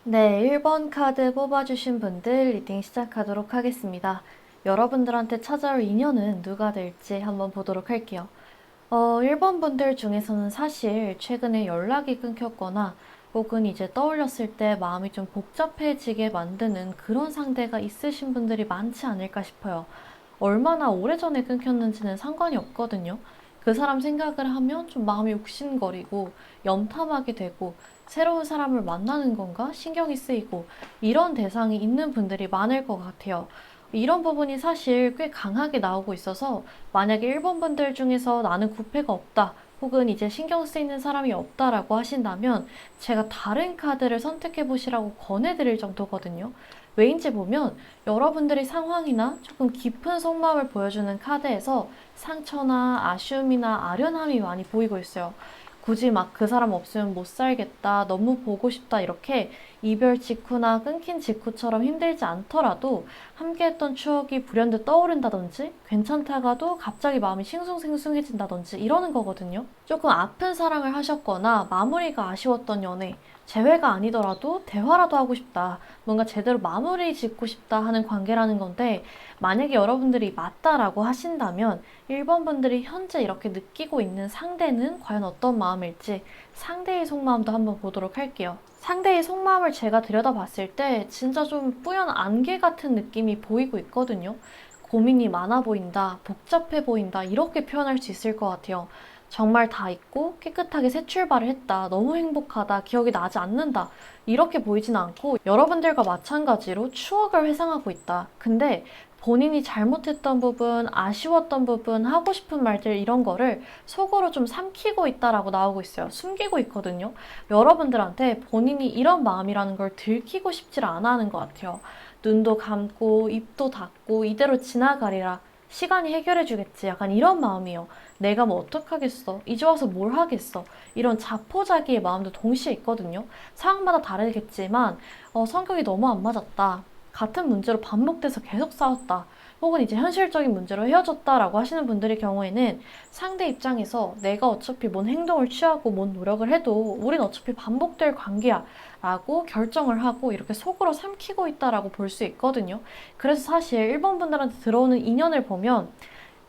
네, 1번 카드 뽑아주신 분들 리딩 시작하도록 하겠습니다. 여러분들한테 찾아올 인연은 누가 될지 한번 보도록 할게요. 1번 분들 중에서는 사실 최근에 연락이 끊겼거나 혹은 이제 떠올렸을 때 마음이 좀 복잡해지게 만드는 그런 상대가 있으신 분들이 많지 않을까 싶어요. 얼마나 오래전에 끊겼는지는 상관이 없거든요. 그 사람 생각을 하면 좀 마음이 욱신거리고 염탐하게 되고 새로운 사람을 만나는 건가 신경이 쓰이고 이런 대상이 있는 분들이 많을 것 같아요. 이런 부분이 사실 꽤 강하게 나오고 있어서 만약에 1번 분들 중에서 나는 구패가 없다 혹은 이제 신경 쓰이는 사람이 없다라고 하신다면 제가 다른 카드를 선택해 보시라고 권해드릴 정도거든요. 왜인지 보면 여러분들의 상황이나 조금 깊은 속마음을 보여주는 카드에서 상처나 아쉬움이나 아련함이 많이 보이고 있어요. 굳이 막 그 사람 없으면 못 살겠다, 너무 보고 싶다 이렇게 이별 직후나 끊긴 직후처럼 힘들지 않더라도 함께했던 추억이 불현듯 떠오른다든지 괜찮다가도 갑자기 마음이 싱숭생숭해진다든지 이러는 거거든요. 조금 아픈 사랑을 하셨거나 마무리가 아쉬웠던 연애, 재회가 아니더라도 대화라도 하고 싶다. 뭔가 제대로 마무리 짓고 싶다 하는 관계라는 건데 만약에 여러분들이 맞다라고 하신다면 1번 분들이 현재 이렇게 느끼고 있는 상대는 과연 어떤 마음일지 상대의 속마음도 한번 보도록 할게요. 상대의 속마음을 제가 들여다봤을 때 진짜 좀 뿌연 안개 같은 느낌이 보이고 있거든요. 고민이 많아 보인다, 복잡해 보인다 이렇게 표현할 수 있을 것 같아요. 정말 다 잊고 깨끗하게 새 출발을 했다. 너무 행복하다. 기억이 나지 않는다. 이렇게 보이진 않고 여러분들과 마찬가지로 추억을 회상하고 있다. 근데 본인이 잘못했던 부분, 아쉬웠던 부분, 하고 싶은 말들 이런 거를 속으로 좀 삼키고 있다라고 나오고 있어요. 숨기고 있거든요. 여러분들한테 본인이 이런 마음이라는 걸 들키고 싶지 않아 하는 것 같아요. 눈도 감고 입도 닫고 이대로 지나가리라. 시간이 해결해 주겠지. 약간 이런 마음이에요. 내가 뭐 어떡하겠어. 이제 와서 뭘 하겠어. 이런 자포자기의 마음도 동시에 있거든요. 상황마다 다르겠지만 성격이 너무 안 맞았다. 같은 문제로 반복돼서 계속 싸웠다. 혹은 이제 현실적인 문제로 헤어졌다라고 하시는 분들의 경우에는 상대 입장에서 내가 어차피 뭔 행동을 취하고 뭔 노력을 해도 우린 어차피 반복될 관계야 라고 결정을 하고 이렇게 속으로 삼키고 있다라고 볼 수 있거든요. 그래서 사실 1번 분들한테 들어오는 인연을 보면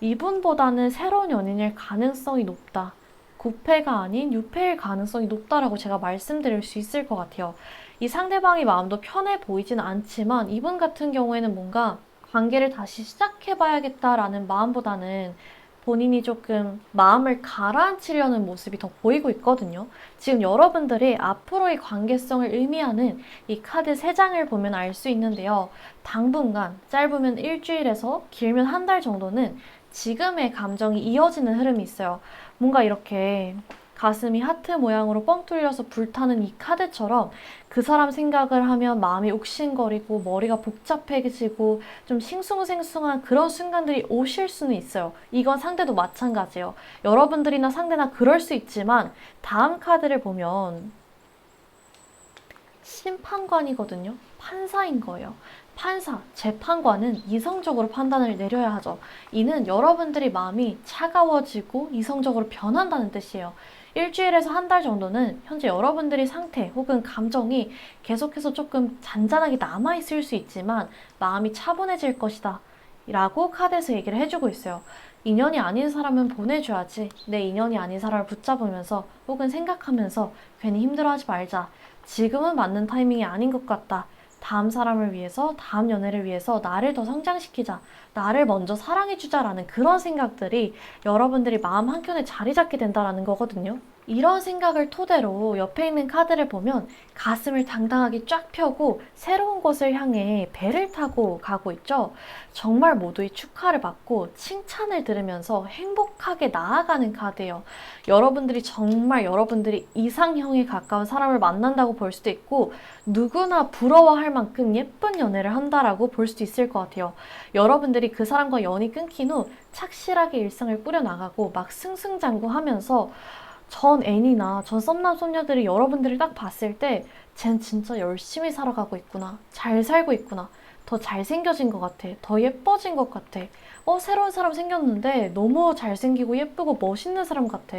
이분보다는 새로운 연인일 가능성이 높다. 9패가 아닌 6패일 가능성이 높다라고 제가 말씀드릴 수 있을 것 같아요. 이 상대방의 마음도 편해 보이진 않지만 이분 같은 경우에는 뭔가 관계를 다시 시작해봐야겠다라는 마음보다는 본인이 조금 마음을 가라앉히려는 모습이 더 보이고 있거든요. 지금 여러분들이 앞으로의 관계성을 의미하는 이 카드 3장을 보면 알 수 있는데요. 당분간, 짧으면 일주일에서 길면 한 달 정도는 지금의 감정이 이어지는 흐름이 있어요. 뭔가 이렇게 가슴이 하트 모양으로 뻥 뚫려서 불타는 이 카드처럼 그 사람 생각을 하면 마음이 욱신거리고 머리가 복잡해지고 좀 싱숭생숭한 그런 순간들이 오실 수는 있어요. 이건 상대도 마찬가지예요. 여러분들이나 상대나 그럴 수 있지만 다음 카드를 보면 심판관이거든요. 판사인 거예요. 판사, 재판관은 이성적으로 판단을 내려야 하죠. 이는 여러분들의 마음이 차가워지고 이성적으로 변한다는 뜻이에요. 일주일에서 한 달 정도는 현재 여러분들의 상태 혹은 감정이 계속해서 조금 잔잔하게 남아있을 수 있지만 마음이 차분해질 것이다. 라고 카드에서 얘기를 해주고 있어요. 인연이 아닌 사람은 보내줘야지. 내 인연이 아닌 사람을 붙잡으면서 혹은 생각하면서 괜히 힘들어하지 말자. 지금은 맞는 타이밍이 아닌 것 같다. 다음 사람을 위해서, 다음 연애를 위해서 나를 더 성장시키자. 나를 먼저 사랑해주자라는 그런 생각들이 여러분들이 마음 한켠에 자리 잡게 된다는 거거든요. 이런 생각을 토대로 옆에 있는 카드를 보면 가슴을 당당하게 쫙 펴고 새로운 곳을 향해 배를 타고 가고 있죠. 정말 모두의 축하를 받고 칭찬을 들으면서 행복하게 나아가는 카드예요. 여러분들이 정말 여러분들이 이상형에 가까운 사람을 만난다고 볼 수도 있고 누구나 부러워할 만큼 예쁜 연애를 한다라고 볼 수도 있을 것 같아요. 여러분들이 그 사람과 연이 끊긴 후 착실하게 일상을 꾸려나가고 막 승승장구하면서 전 애니나 전 썸남 썸녀들이 여러분들을 딱 봤을 때 쟨 진짜 열심히 살아가고 있구나. 잘 살고 있구나. 더 잘생겨진 것 같아. 더 예뻐진 것 같아. 새로운 사람 생겼는데 너무 잘생기고 예쁘고 멋있는 사람 같아.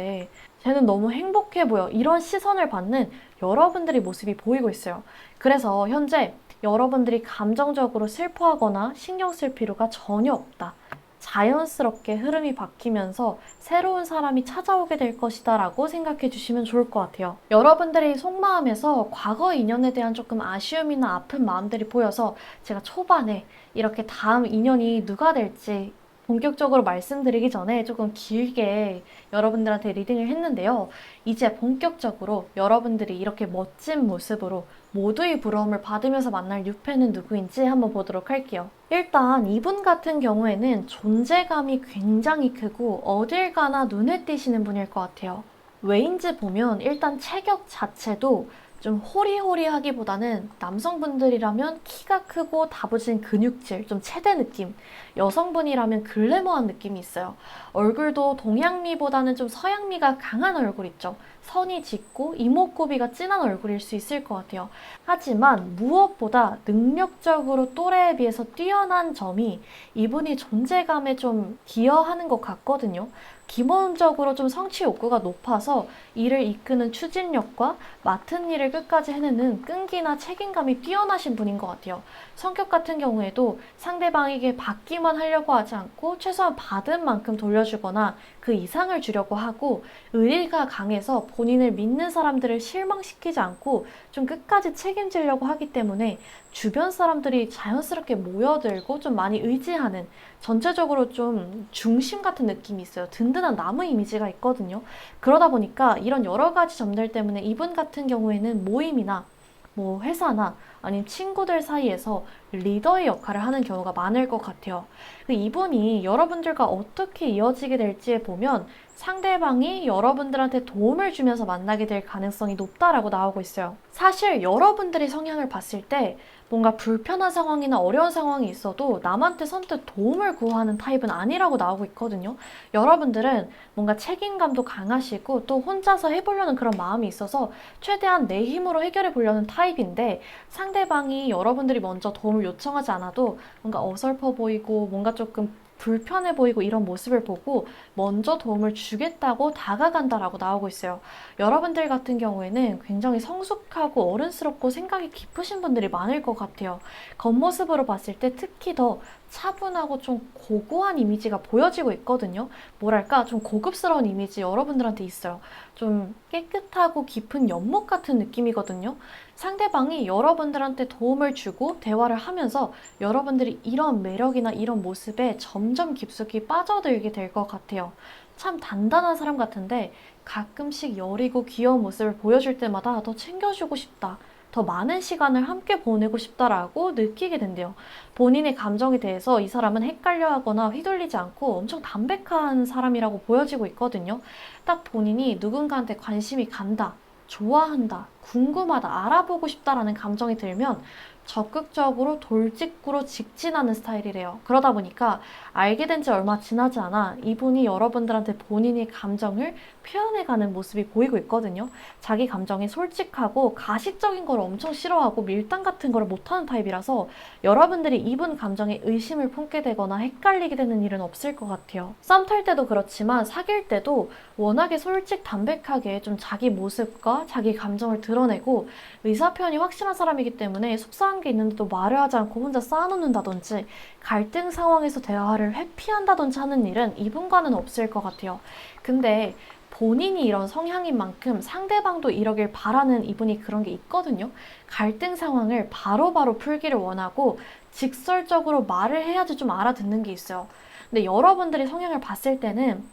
쟤는 너무 행복해 보여. 이런 시선을 받는 여러분들의 모습이 보이고 있어요. 그래서 현재 여러분들이 감정적으로 슬퍼하거나 신경 쓸 필요가 전혀 없다. 자연스럽게 흐름이 바뀌면서 새로운 사람이 찾아오게 될 것이다 라고 생각해 주시면 좋을 것 같아요. 여러분들의 속마음에서 과거 인연에 대한 조금 아쉬움이나 아픈 마음들이 보여서 제가 초반에 이렇게 다음 인연이 누가 될지 본격적으로 말씀드리기 전에 조금 길게 여러분들한테 리딩을 했는데요. 이제 본격적으로 여러분들이 이렇게 멋진 모습으로 모두의 부러움을 받으면서 만날 뉴페는 누구인지 한번 보도록 할게요. 일단 이분 같은 경우에는 존재감이 굉장히 크고 어딜 가나 눈에 띄시는 분일 것 같아요. 왜인지 보면 일단 체격 자체도 좀 호리호리하기보다는 남성분들이라면 키가 크고 다부진 근육질, 좀 체대 느낌, 여성분이라면 글래머한 느낌이 있어요. 얼굴도 동양미보다는 좀 서양미가 강한 얼굴 있죠. 선이 짙고 이목구비가 진한 얼굴일 수 있을 것 같아요. 하지만 무엇보다 능력적으로 또래에 비해서 뛰어난 점이 이분이 존재감에 좀 기여하는 것 같거든요. 기본적으로 좀 성취 욕구가 높아서 일을 이끄는 추진력과 맡은 일을 끝까지 해내는 끈기나 책임감이 뛰어나신 분인 것 같아요. 성격 같은 경우에도 상대방에게 받기만 하려고 하지 않고 최소한 받은 만큼 돌려주거나 그 이상을 주려고 하고 의리가 강해서 본인을 믿는 사람들을 실망시키지 않고 좀 끝까지 책임지려고 하기 때문에 주변 사람들이 자연스럽게 모여들고 좀 많이 의지하는 전체적으로 좀 중심 같은 느낌이 있어요. 든든한 나무 이미지가 있거든요. 그러다 보니까 이런 여러 가지 점들 때문에 이분 같은 경우에는 모임이나 뭐 회사나 아니면 친구들 사이에서 리더의 역할을 하는 경우가 많을 것 같아요. 이분이 여러분들과 어떻게 이어지게 될지에 보면 상대방이 여러분들한테 도움을 주면서 만나게 될 가능성이 높다라고 나오고 있어요. 사실 여러분들이 성향을 봤을 때 뭔가 불편한 상황이나 어려운 상황이 있어도 남한테 선뜻 도움을 구하는 타입은 아니라고 나오고 있거든요. 여러분들은 뭔가 책임감도 강하시고 또 혼자서 해보려는 그런 마음이 있어서 최대한 내 힘으로 해결해 보려는 타입인데 상대방이 여러분들이 먼저 도움을 요청하지 않아도 뭔가 어설퍼 보이고 뭔가 조금 불편해 보이고 이런 모습을 보고 먼저 도움을 주겠다고 다가간다라고 나오고 있어요. 여러분들 같은 경우에는 굉장히 성숙하고 어른스럽고 생각이 깊으신 분들이 많을 것 같아요. 겉모습으로 봤을 때 특히 더 차분하고 좀 고고한 이미지가 보여지고 있거든요. 뭐랄까 좀 고급스러운 이미지 여러분들한테 있어요. 좀 깨끗하고 깊은 연못 같은 느낌이거든요. 상대방이 여러분들한테 도움을 주고 대화를 하면서 여러분들이 이런 매력이나 이런 모습에 점점 깊숙이 빠져들게 될 것 같아요. 참 단단한 사람 같은데 가끔씩 여리고 귀여운 모습을 보여줄 때마다 더 챙겨주고 싶다. 더 많은 시간을 함께 보내고 싶다라고 느끼게 된대요. 본인의 감정에 대해서 이 사람은 헷갈려 하거나 휘둘리지 않고 엄청 담백한 사람이라고 보여지고 있거든요. 딱 본인이 누군가한테 관심이 간다, 좋아한다, 궁금하다, 알아보고 싶다라는 감정이 들면 적극적으로 돌직구로 직진하는 스타일이래요. 그러다 보니까 알게 된 지 얼마 지나지 않아 이분이 여러분들한테 본인의 감정을 표현해가는 모습이 보이고 있거든요. 자기 감정이 솔직하고 가식적인 걸 엄청 싫어하고 밀당 같은 걸 못하는 타입이라서 여러분들이 이분 감정에 의심을 품게 되거나 헷갈리게 되는 일은 없을 것 같아요. 썸 탈 때도 그렇지만 사귈 때도 워낙에 솔직 담백하게 좀 자기 모습과 자기 감정을 드러내고 의사표현이 확실한 사람이기 때문에 속상한 게 있는데도 말을 하지 않고 혼자 쌓아놓는다든지 갈등 상황에서 대화를 회피한다든지 하는 일은 이분과는 없을 것 같아요. 근데 본인이 이런 성향인 만큼 상대방도 이러길 바라는 이분이 그런 게 있거든요. 갈등 상황을 바로바로 풀기를 원하고 직설적으로 말을 해야지 좀 알아듣는 게 있어요. 근데 여러분들이 성향을 봤을 때는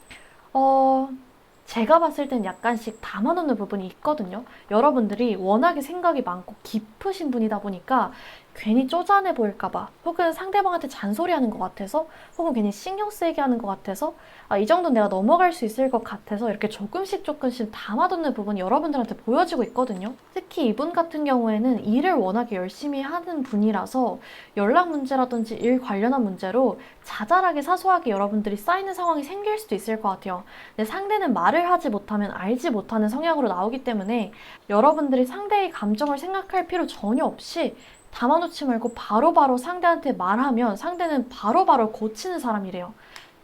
어, 제가 봤을 땐 약간씩 담아놓는 부분이 있거든요. 여러분들이 워낙에 생각이 많고 깊으신 분이다 보니까 괜히 쪼잔해 보일까봐 혹은 상대방한테 잔소리하는 것 같아서 혹은 괜히 신경 쓰이게 하는 것 같아서 이 정도는 내가 넘어갈 수 있을 것 같아서 이렇게 조금씩 조금씩 담아두는 부분이 여러분들한테 보여지고 있거든요. 특히 이분 같은 경우에는 일을 워낙에 열심히 하는 분이라서 연락 문제라든지 일 관련한 문제로 자잘하게 사소하게 여러분들이 쌓이는 상황이 생길 수도 있을 것 같아요. 근데 상대는 말을 하지 못하면 알지 못하는 성향으로 나오기 때문에 여러분들이 상대의 감정을 생각할 필요 전혀 없이 담아놓지 말고 바로바로 상대한테 말하면 상대는 바로바로 고치는 사람이래요.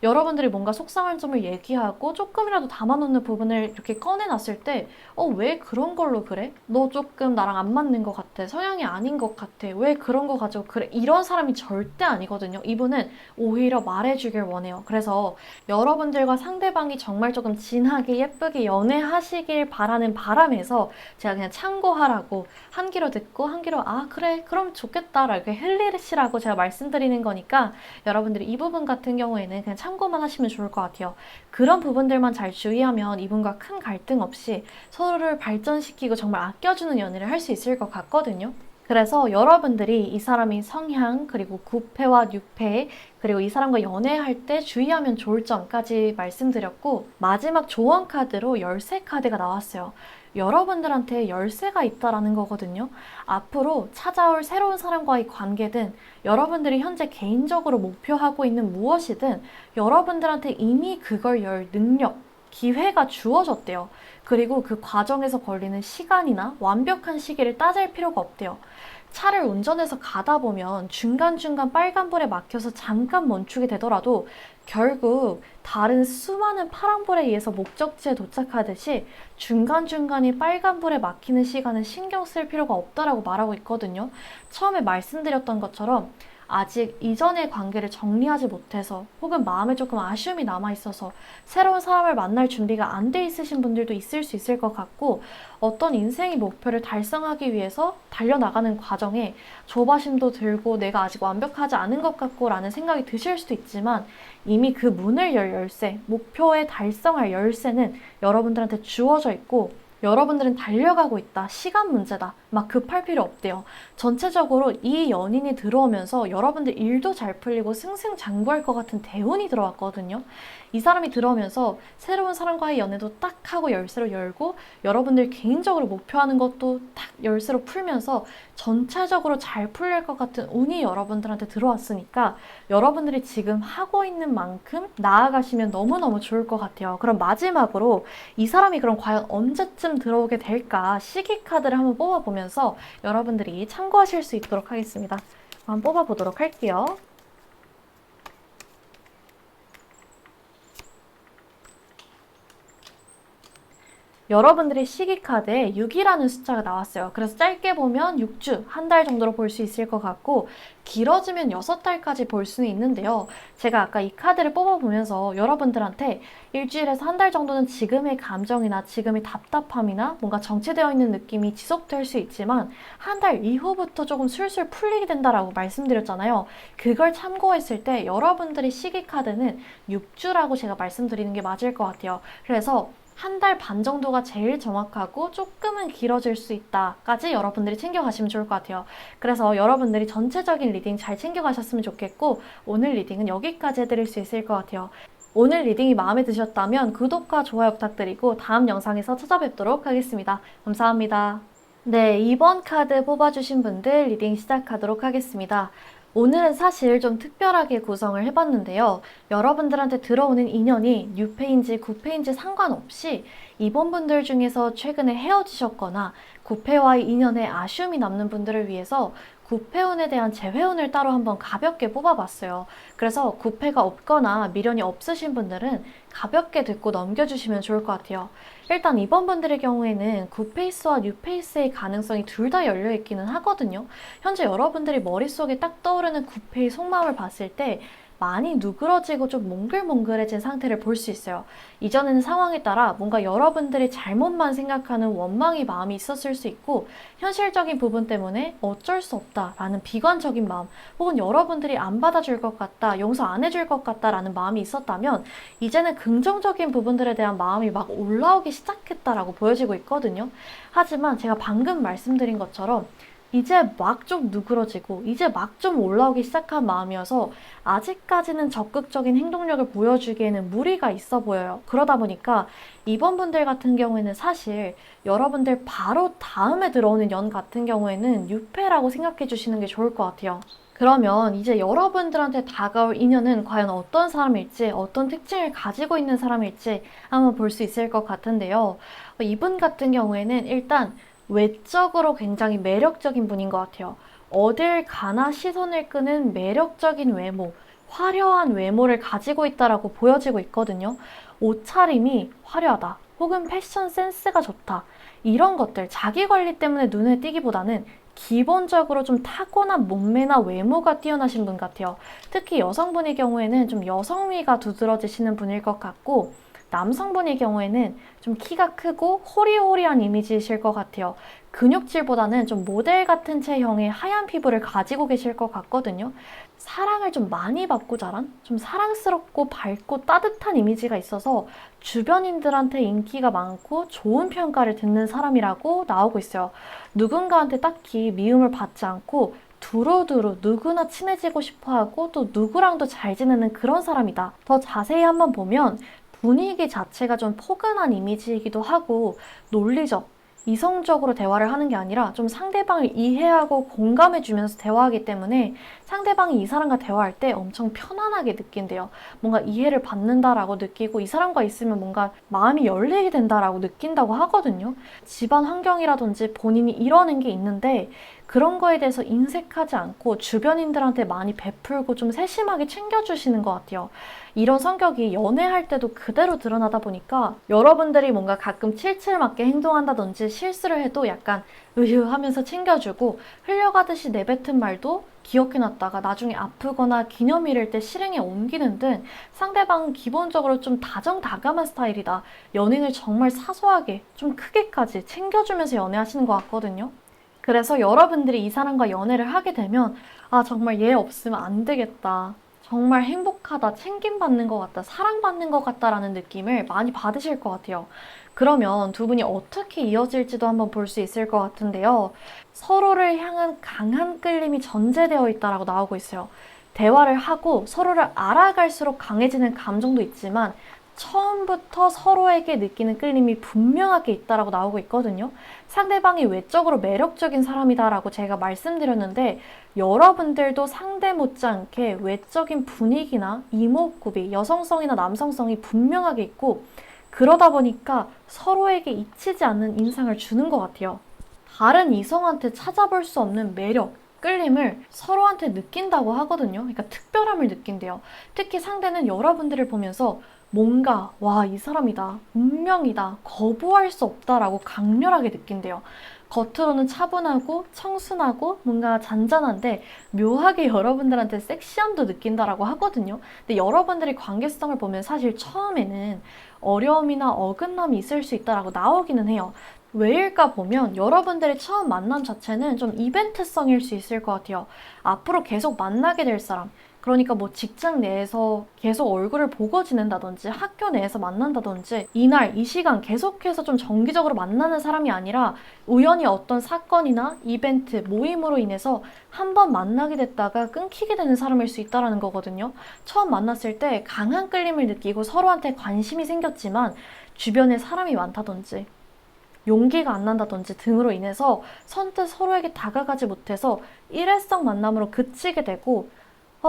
여러분들이 뭔가 속상한 점을 얘기하고 조금이라도 담아놓는 부분을 이렇게 꺼내놨을 때, 왜 그런 걸로 그래? 너 조금 나랑 안 맞는 것 같아. 성향이 아닌 것 같아. 왜 그런 거 가지고 그래? 이런 사람이 절대 아니거든요. 이분은 오히려 말해주길 원해요. 그래서 여러분들과 상대방이 정말 조금 진하게 예쁘게 연애하시길 바라는 바람에서 제가 그냥 참고하라고 한 귀로 듣고 한 귀로 아 그래 그럼 좋겠다 라고 흘리시라고 제가 말씀드리는 거니까 여러분들이 이 부분 같은 경우에는 그냥 참고만 하시면 좋을 것 같아요. 그런 부분들만 잘 주의하면 이분과 큰 갈등 없이 서로를 발전시키고 정말 아껴주는 연애를 할 수 있을 것 같거든요. 그래서 여러분들이 이 사람의 성향, 그리고 구패와 뉴패, 그리고 이 사람과 연애할 때 주의하면 좋을 점까지 말씀드렸고, 마지막 조언 카드로 열쇠 카드가 나왔어요. 여러분들한테 열쇠가 있다라는 거거든요. 앞으로 찾아올 새로운 사람과의 관계든 여러분들이 현재 개인적으로 목표하고 있는 무엇이든 여러분들한테 이미 그걸 열 능력, 기회가 주어졌대요. 그리고 그 과정에서 걸리는 시간이나 완벽한 시기를 따질 필요가 없대요. 차를 운전해서 가다 보면 중간중간 빨간불에 막혀서 잠깐 멈추게 되더라도 결국 다른 수많은 파란불에 의해서 목적지에 도착하듯이 중간중간이 빨간불에 막히는 시간은 신경 쓸 필요가 없다라고 말하고 있거든요. 처음에 말씀드렸던 것처럼 아직 이전의 관계를 정리하지 못해서 혹은 마음에 조금 아쉬움이 남아있어서 새로운 사람을 만날 준비가 안 돼 있으신 분들도 있을 수 있을 것 같고 어떤 인생의 목표를 달성하기 위해서 달려나가는 과정에 조바심도 들고 내가 아직 완벽하지 않은 것 같고 라는 생각이 드실 수도 있지만 이미 그 문을 열 열쇠, 목표에 달성할 열쇠는 여러분들한테 주어져 있고 여러분들은 달려가고 있다. 시간 문제다. 막 급할 필요 없대요. 전체적으로 이 연인이 들어오면서 여러분들 일도 잘 풀리고 승승장구할 것 같은 대운이 들어왔거든요. 이 사람이 들어오면서 새로운 사람과의 연애도 딱 하고 열쇠로 열고 여러분들 개인적으로 목표하는 것도 딱 열쇠로 풀면서 전체적으로 잘 풀릴 것 같은 운이 여러분들한테 들어왔으니까 여러분들이 지금 하고 있는 만큼 나아가시면 너무너무 좋을 것 같아요. 그럼 마지막으로 이 사람이 그럼 과연 언제쯤 들어오게 될까 시기 카드를 한번 뽑아보면서 여러분들이 참고하실 수 있도록 하겠습니다. 한번 뽑아보도록 할게요. 여러분들의 시기 카드에 6이라는 숫자가 나왔어요. 그래서 짧게 보면 6주, 한 달 정도로 볼 수 있을 것 같고 길어지면 6달까지 볼 수는 있는데요. 제가 아까 이 카드를 뽑아보면서 여러분들한테 일주일에서 한 달 정도는 지금의 감정이나 지금의 답답함이나 뭔가 정체되어 있는 느낌이 지속될 수 있지만 한 달 이후부터 조금 술술 풀리게 된다라고 말씀드렸잖아요. 그걸 참고했을 때 여러분들의 시기 카드는 6주라고 제가 말씀드리는 게 맞을 것 같아요. 그래서 한 달 반 정도가 제일 정확하고 조금은 길어질 수 있다까지 여러분들이 챙겨가시면 좋을 것 같아요. 그래서 여러분들이 전체적인 리딩 잘 챙겨가셨으면 좋겠고 오늘 리딩은 여기까지 해드릴 수 있을 것 같아요. 오늘 리딩이 마음에 드셨다면 구독과 좋아요 부탁드리고 다음 영상에서 찾아뵙도록 하겠습니다. 감사합니다. 네, 2번 카드 뽑아주신 분들 리딩 시작하도록 하겠습니다. 오늘은 사실 좀 특별하게 구성을 해봤는데요. 여러분들한테 들어오는 인연이 뉴페인지 구페인지 상관없이 이번 분들 중에서 최근에 헤어지셨거나 구페와의 인연에 아쉬움이 남는 분들을 위해서 구패운에 대한 재회운을 따로 한번 가볍게 뽑아봤어요. 그래서 구패가 없거나 미련이 없으신 분들은 가볍게 듣고 넘겨주시면 좋을 것 같아요. 일단 이번 분들의 경우에는 구페이스와 뉴페이스의 가능성이 둘 다 열려있기는 하거든요. 현재 여러분들이 머릿속에 딱 떠오르는 구페의 속마음을 봤을 때 많이 누그러지고 좀 몽글몽글해진 상태를 볼 수 있어요. 이전에는 상황에 따라 뭔가 여러분들이 잘못만 생각하는 원망의 마음이 있었을 수 있고 현실적인 부분 때문에 어쩔 수 없다라는 비관적인 마음 혹은 여러분들이 안 받아줄 것 같다, 용서 안 해줄 것 같다라는 마음이 있었다면 이제는 긍정적인 부분들에 대한 마음이 막 올라오기 시작했다라고 보여지고 있거든요. 하지만 제가 방금 말씀드린 것처럼 이제 막 좀 누그러지고 이제 막 좀 올라오기 시작한 마음이어서 아직까지는 적극적인 행동력을 보여주기에는 무리가 있어 보여요. 그러다 보니까 이번 분들 같은 경우에는 사실 여러분들 바로 다음에 들어오는 연 같은 경우에는 유패라고 생각해 주시는 게 좋을 것 같아요. 그러면 이제 여러분들한테 다가올 인연은 과연 어떤 사람일지, 어떤 특징을 가지고 있는 사람일지 한번 볼 수 있을 것 같은데요. 이분 같은 경우에는 일단 외적으로 굉장히 매력적인 분인 것 같아요. 어딜 가나 시선을 끄는 매력적인 외모, 화려한 외모를 가지고 있다라고 보여지고 있거든요. 옷차림이 화려하다, 혹은 패션 센스가 좋다. 이런 것들, 자기 관리 때문에 눈에 띄기보다는 기본적으로 좀 타고난 몸매나 외모가 뛰어나신 분 같아요. 특히 여성분의 경우에는 좀 여성미가 두드러지시는 분일 것 같고, 남성분의 경우에는 좀 키가 크고 호리호리한 이미지이실 것 같아요. 근육질보다는 좀 모델 같은 체형의 하얀 피부를 가지고 계실 것 같거든요. 사랑을 좀 많이 받고 자란, 좀 사랑스럽고 밝고 따뜻한 이미지가 있어서 주변인들한테 인기가 많고 좋은 평가를 듣는 사람이라고 나오고 있어요. 누군가한테 딱히 미움을 받지 않고 두루두루 누구나 친해지고 싶어 하고 또 누구랑도 잘 지내는 그런 사람이다. 더 자세히 한번 보면 분위기 자체가 좀 포근한 이미지이기도 하고, 논리적, 이성적으로 대화를 하는 게 아니라 좀 상대방을 이해하고 공감해 주면서 대화하기 때문에 상대방이 이 사람과 대화할 때 엄청 편안하게 느낀대요. 뭔가 이해를 받는다라고 느끼고 이 사람과 있으면 뭔가 마음이 열리게 된다라고 느낀다고 하거든요. 집안 환경이라든지 본인이 이러는 게 있는데 그런 거에 대해서 인색하지 않고 주변인들한테 많이 베풀고 좀 세심하게 챙겨주시는 것 같아요. 이런 성격이 연애할 때도 그대로 드러나다 보니까 여러분들이 뭔가 가끔 칠칠 맞게 행동한다든지 실수를 해도 약간 으휴 하면서 챙겨주고, 흘려가듯이 내뱉은 말도 기억해놨다가 나중에 아프거나 기념일일 때 실행에 옮기는 등 상대방은 기본적으로 좀 다정다감한 스타일이다. 연인을 정말 사소하게 좀 크게까지 챙겨주면서 연애하시는 것 같거든요. 그래서 여러분들이 이 사람과 연애를 하게 되면 아, 정말 얘 없으면 안 되겠다, 정말 행복하다, 챙김받는 것 같다, 사랑받는 것 같다라는 느낌을 많이 받으실 것 같아요. 그러면 두 분이 어떻게 이어질지도 한번 볼 수 있을 것 같은데요. 서로를 향한 강한 끌림이 전제되어 있다라고 나오고 있어요. 대화를 하고 서로를 알아갈수록 강해지는 감정도 있지만 처음부터 서로에게 느끼는 끌림이 분명하게 있다라고 나오고 있거든요. 상대방이 외적으로 매력적인 사람이다라고 제가 말씀드렸는데, 여러분들도 상대 못지않게 외적인 분위기나 이목구비, 여성성이나 남성성이 분명하게 있고, 그러다 보니까 서로에게 잊히지 않는 인상을 주는 것 같아요. 다른 이성한테 찾아볼 수 없는 매력, 끌림을 서로한테 느낀다고 하거든요. 그러니까 특별함을 느낀대요. 특히 상대는 여러분들을 보면서 뭔가 와, 이 사람이다, 운명이다, 거부할 수 없다라고 강렬하게 느낀대요. 겉으로는 차분하고 청순하고 뭔가 잔잔한데 묘하게 여러분들한테 섹시함도 느낀다라고 하거든요. 근데 여러분들이 관계성을 보면 사실 처음에는 어려움이나 어긋남이 있을 수 있다라고 나오기는 해요. 왜일까 보면 여러분들의 처음 만남 자체는 좀 이벤트성일 수 있을 것 같아요. 앞으로 계속 만나게 될 사람, 그러니까 뭐 직장 내에서 계속 얼굴을 보고 지낸다든지 학교 내에서 만난다든지 이날 이 시간 계속해서 좀 정기적으로 만나는 사람이 아니라 우연히 어떤 사건이나 이벤트, 모임으로 인해서 한 번 만나게 됐다가 끊기게 되는 사람일 수 있다는 거거든요. 처음 만났을 때 강한 끌림을 느끼고 서로한테 관심이 생겼지만 주변에 사람이 많다든지 용기가 안 난다든지 등으로 인해서 선뜻 서로에게 다가가지 못해서 일회성 만남으로 그치게 되고,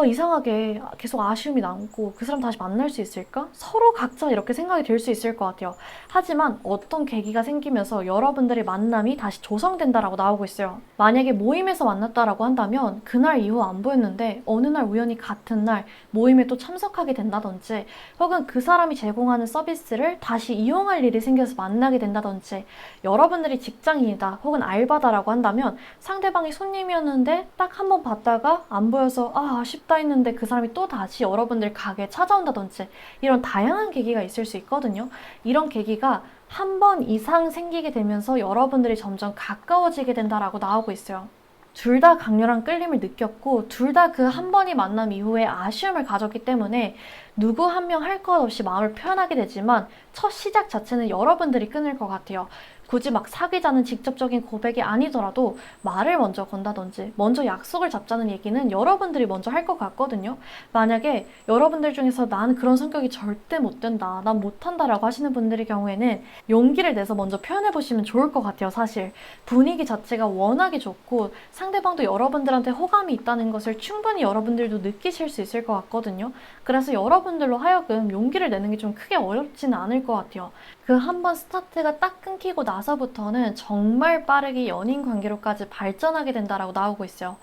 이상하게 계속 아쉬움이 남고 그 사람 다시 만날 수 있을까? 서로 각자 이렇게 생각이 들 수 있을 것 같아요. 하지만 어떤 계기가 생기면서 여러분들의 만남이 다시 조성된다라고 나오고 있어요. 만약에 모임에서 만났다라고 한다면 그날 이후 안 보였는데 어느 날 우연히 같은 날 모임에 또 참석하게 된다든지, 혹은 그 사람이 제공하는 서비스를 다시 이용할 일이 생겨서 만나게 된다든지, 여러분들이 직장인이다 혹은 알바다라고 한다면 상대방이 손님이었는데 딱 한 번 봤다가 안 보여서 아쉽다 했는데 그 사람이 또 다시 여러분들 가게에 찾아온다든지, 이런 다양한 계기가 있을 수 있거든요. 이런 계기가 한 번 이상 생기게 되면서 여러분들이 점점 가까워지게 된다라고 나오고 있어요. 둘 다 강렬한 끌림을 느꼈고 둘 다 그 한 번의 만남 이후에 아쉬움을 가졌기 때문에 누구 한 명 할 것 없이 마음을 표현하게 되지만 첫 시작 자체는 여러분들이 끊을 것 같아요. 굳이 막 사귀자는 직접적인 고백이 아니더라도 말을 먼저 건다든지 먼저 약속을 잡자는 얘기는 여러분들이 먼저 할 것 같거든요. 만약에 여러분들 중에서 난 그런 성격이 절대 못 된다, 난 못한다 라고 하시는 분들의 경우에는 용기를 내서 먼저 표현해보시면 좋을 것 같아요. 사실 분위기 자체가 워낙에 좋고 상대방도 여러분들한테 호감이 있다는 것을 충분히 여러분들도 느끼실 수 있을 것 같거든요. 그래서 여러분들로 하여금 용기를 내는 게 좀 크게 어렵지는 않을 것 같아요. 그 한 번 스타트가 딱 끊기고 나서부터는 정말 빠르게 연인 관계로까지 발전하게 된다라고 나오고 있어요.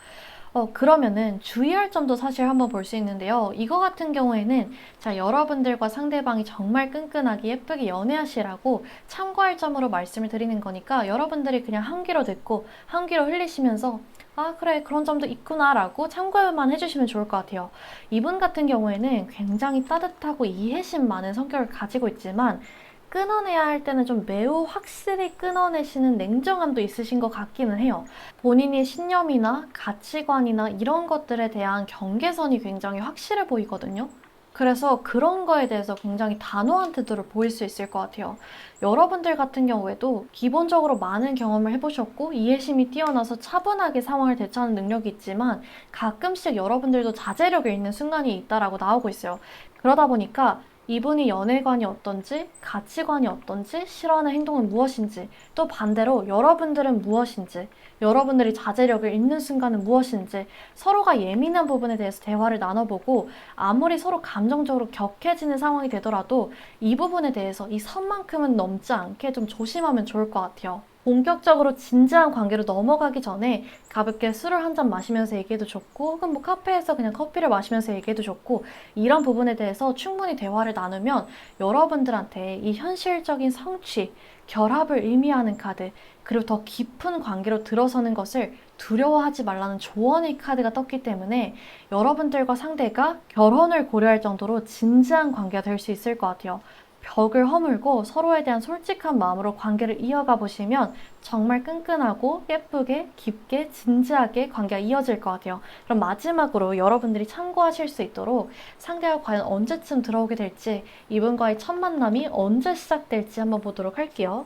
그러면은 주의할 점도 사실 한번 볼 수 있는데요. 이거 같은 경우에는 자, 여러분들과 상대방이 정말 끈끈하게 예쁘게 연애하시라고 참고할 점으로 말씀을 드리는 거니까 여러분들이 그냥 한 귀로 듣고 한 귀로 흘리시면서 아, 그래, 그런 점도 있구나라고 참고만 해주시면 좋을 것 같아요. 이분 같은 경우에는 굉장히 따뜻하고 이해심 많은 성격을 가지고 있지만 끊어내야 할 때는 좀 매우 확실히 끊어내시는 냉정함도 있으신 것 같기는 해요. 본인의 신념이나 가치관이나 이런 것들에 대한 경계선이 굉장히 확실해 보이거든요. 그래서 그런 거에 대해서 굉장히 단호한 태도를 보일 수 있을 것 같아요. 여러분들 같은 경우에도 기본적으로 많은 경험을 해보셨고 이해심이 뛰어나서 차분하게 상황을 대처하는 능력이 있지만 가끔씩 여러분들도 자제력을 잃는 순간이 있다라고 나오고 있어요. 그러다 보니까 이분이 연애관이 어떤지, 가치관이 어떤지, 싫어하는 행동은 무엇인지, 또 반대로 여러분들은 무엇인지, 여러분들이 자제력을 잃는 순간은 무엇인지 서로가 예민한 부분에 대해서 대화를 나눠보고 아무리 서로 감정적으로 격해지는 상황이 되더라도 이 부분에 대해서 이 선만큼은 넘지 않게 좀 조심하면 좋을 것 같아요. 본격적으로 진지한 관계로 넘어가기 전에 가볍게 술을 한 잔 마시면서 얘기해도 좋고 혹은 뭐 카페에서 그냥 커피를 마시면서 얘기해도 좋고 이런 부분에 대해서 충분히 대화를 나누면 여러분들한테 이 현실적인 성취, 결합을 의미하는 카드 그리고 더 깊은 관계로 들어서는 것을 두려워하지 말라는 조언의 카드가 떴기 때문에 여러분들과 상대가 결혼을 고려할 정도로 진지한 관계가 될 수 있을 것 같아요. 벽을 허물고 서로에 대한 솔직한 마음으로 관계를 이어가 보시면 정말 끈끈하고 예쁘게 깊게 진지하게 관계가 이어질 것 같아요. 그럼 마지막으로 여러분들이 참고하실 수 있도록 상대가 과연 언제쯤 들어오게 될지 이분과의 첫 만남이 언제 시작될지 한번 보도록 할게요.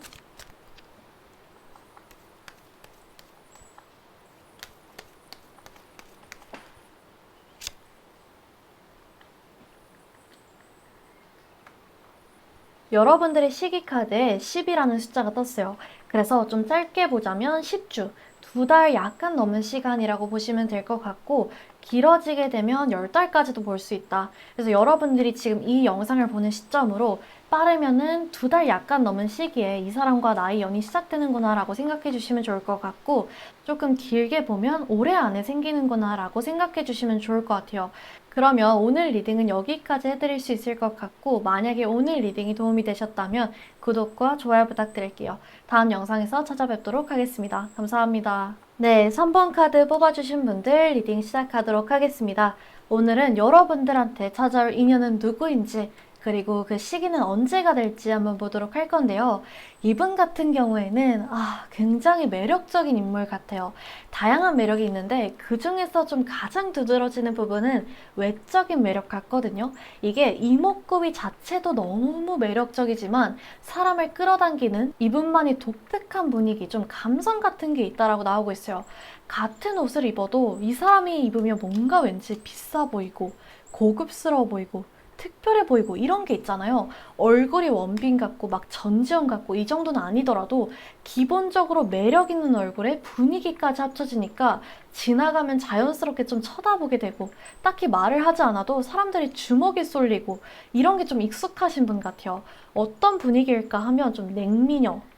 여러분들의 시기 카드에 10이라는 숫자가 떴어요. 그래서 좀 짧게 보자면 10주, 2달 약간 넘은 시간이라고 보시면 될 것 같고 길어지게 되면 10달까지도 볼 수 있다. 그래서 여러분들이 지금 이 영상을 보는 시점으로 빠르면은 2달 약간 넘은 시기에 이 사람과 나의 연이 시작되는구나 라고 생각해 주시면 좋을 것 같고 조금 길게 보면 올해 안에 생기는구나 라고 생각해 주시면 좋을 것 같아요. 그러면 오늘 리딩은 여기까지 해드릴 수 있을 것 같고 만약에 오늘 리딩이 도움이 되셨다면 구독과 좋아요 부탁드릴게요. 다음 영상에서 찾아뵙도록 하겠습니다. 감사합니다. 네, 3번 카드 뽑아주신 분들 리딩 시작하도록 하겠습니다. 오늘은 여러분들한테 찾아올 인연은 누구인지 그리고 그 시기는 언제가 될지 한번 보도록 할 건데요. 이분 같은 경우에는 굉장히 매력적인 인물 같아요. 다양한 매력이 있는데 그 중에서 좀 가장 두드러지는 부분은 외적인 매력 같거든요. 이게 이목구비 자체도 너무 매력적이지만 사람을 끌어당기는 이분만의 독특한 분위기, 좀 감성 같은 게 있다라고 나오고 있어요. 같은 옷을 입어도 이 사람이 입으면 뭔가 왠지 비싸 보이고 고급스러워 보이고 특별해 보이고 이런 게 있잖아요. 얼굴이 원빈 같고 막 전지현 같고 이 정도는 아니더라도 기본적으로 매력 있는 얼굴에 분위기까지 합쳐지니까 지나가면 자연스럽게 좀 쳐다보게 되고 딱히 말을 하지 않아도 사람들이 주먹이 쏠리고 이런 게 좀 익숙하신 분 같아요. 어떤 분위기일까 하면 좀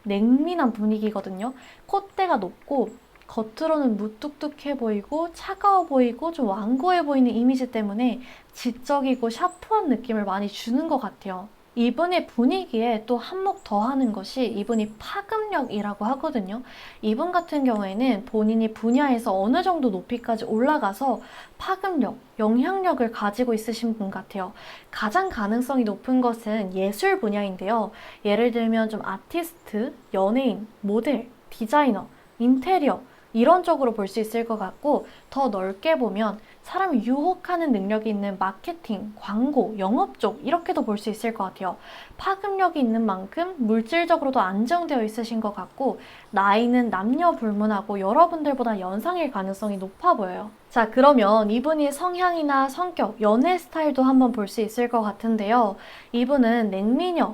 냉민한 분위기거든요. 콧대가 높고 겉으로는 무뚝뚝해 보이고 차가워 보이고 좀 완고해 보이는 이미지 때문에 지적이고 샤프한 느낌을 많이 주는 것 같아요. 이분의 분위기에 또 한몫 더하는 것이 이분이 파급력이라고 하거든요. 이분 같은 경우에는 본인이 분야에서 어느 정도 높이까지 올라가서 파급력, 영향력을 가지고 있으신 분 같아요. 가장 가능성이 높은 것은 예술 분야인데요. 예를 들면 좀 아티스트, 연예인, 모델, 디자이너, 인테리어 이런 쪽으로 볼 수 있을 것 같고 더 넓게 보면 사람을 유혹하는 능력이 있는 마케팅, 광고, 영업 쪽 이렇게도 볼 수 있을 것 같아요. 파급력이 있는 만큼 물질적으로도 안정되어 있으신 것 같고 나이는 남녀 불문하고 여러분들보다 연상일 가능성이 높아 보여요. 자, 그러면 이분이 성향이나 성격, 연애 스타일도 한번 볼 수 있을 것 같은데요. 이분은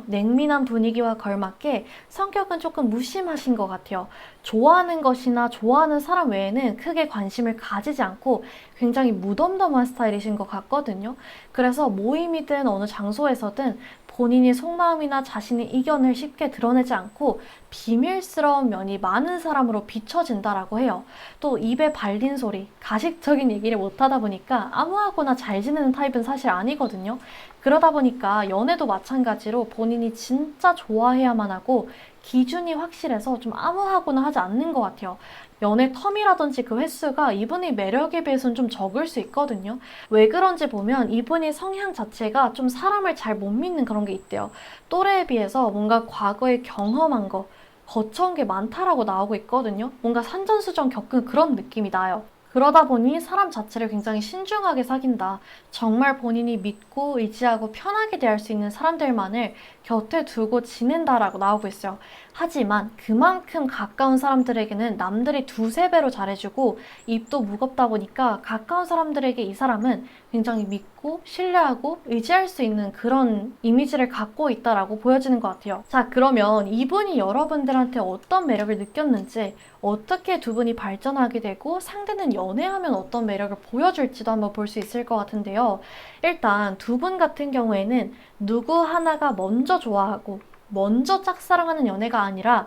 냉민한 분위기와 걸맞게 성격은 조금 무심하신 것 같아요. 좋아하는 것이나 좋아하는 사람 외에는 크게 관심을 가지지 않고 굉장히 무덤덤한 스타일이신 것 같거든요. 그래서 모임이든 어느 장소에서든 본인이 속마음이나 자신의 의견을 쉽게 드러내지 않고 비밀스러운 면이 많은 사람으로 비춰진다라고 해요. 또 입에 발린 소리, 가식적인 얘기를 못하다 보니까 아무하고나 잘 지내는 타입은 사실 아니거든요. 그러다 보니까 연애도 마찬가지로 본인이 진짜 좋아해야만 하고 기준이 확실해서 좀 아무하고나 하지 않는 것 같아요. 연애 텀이라든지 그 횟수가 이분의 매력에 비해서는 좀 적을 수 있거든요. 왜 그런지 보면 이분의 성향 자체가 좀 사람을 잘 못 믿는 그런 게 있대요. 또래에 비해서 뭔가 과거에 경험한 거, 거쳐온 게 많다라고 나오고 있거든요. 뭔가 산전수전 겪은 그런 느낌이 나요. 그러다 보니 사람 자체를 굉장히 신중하게 사귄다. 정말 본인이 믿고 의지하고 편하게 대할 수 있는 사람들만을 곁에 두고 지낸다라고 나오고 있어요. 하지만 그만큼 가까운 사람들에게는 남들이 두세 배로 잘해주고 입도 무겁다 보니까 가까운 사람들에게 이 사람은 굉장히 믿고 신뢰하고 의지할 수 있는 그런 이미지를 갖고 있다라고 보여지는 것 같아요. 자, 그러면 이분이 여러분들한테 어떤 매력을 느꼈는지, 어떻게 두 분이 발전하게 되고 상대는 연애하면 어떤 매력을 보여줄지도 한번 볼 수 있을 것 같은데요. 일단 두 분 같은 경우에는 누구 하나가 먼저 좋아하고 먼저 짝사랑하는 연애가 아니라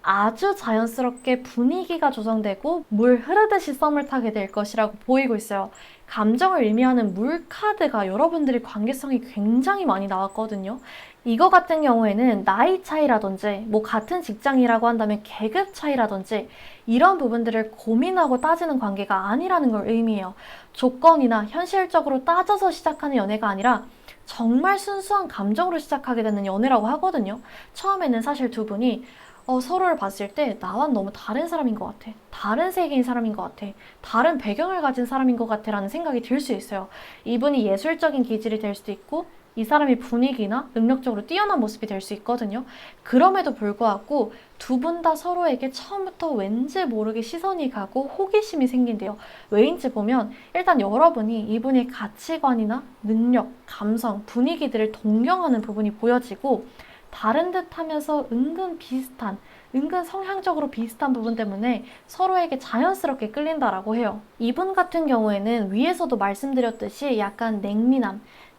아주 자연스럽게 분위기가 조성되고 물 흐르듯이 썸을 타게 될 것이라고 보이고 있어요. 감정을 의미하는 물 카드가 여러분들의 관계성이 굉장히 많이 나왔거든요. 이거 같은 경우에는 나이 차이라든지 뭐 같은 직장이라고 한다면 계급 차이라든지 이런 부분들을 고민하고 따지는 관계가 아니라는 걸 의미해요. 조건이나 현실적으로 따져서 시작하는 연애가 아니라 정말 순수한 감정으로 시작하게 되는 연애라고 하거든요. 처음에는 사실 두 분이 서로를 봤을 때 나와는 너무 다른 사람인 것 같아. 다른 세계인 사람인 것 같아. 다른 배경을 가진 사람인 것 같아 라는 생각이 들 수 있어요. 이분이 예술적인 기질이 될 수도 있고 이 사람이 분위기나 능력적으로 뛰어난 모습이 될 수 있거든요. 그럼에도 불구하고 두 분 다 서로에게 처음부터 왠지 모르게 시선이 가고 호기심이 생긴대요. 왜인지 보면 일단 여러분이 이분의 가치관이나 능력, 감성, 분위기들을 동경하는 부분이 보여지고 다른 듯 하면서 은근 비슷한, 은근 성향적으로 비슷한 부분 때문에 서로에게 자연스럽게 끌린다라고 해요. 이분 같은 경우에는 위에서도 말씀드렸듯이 약간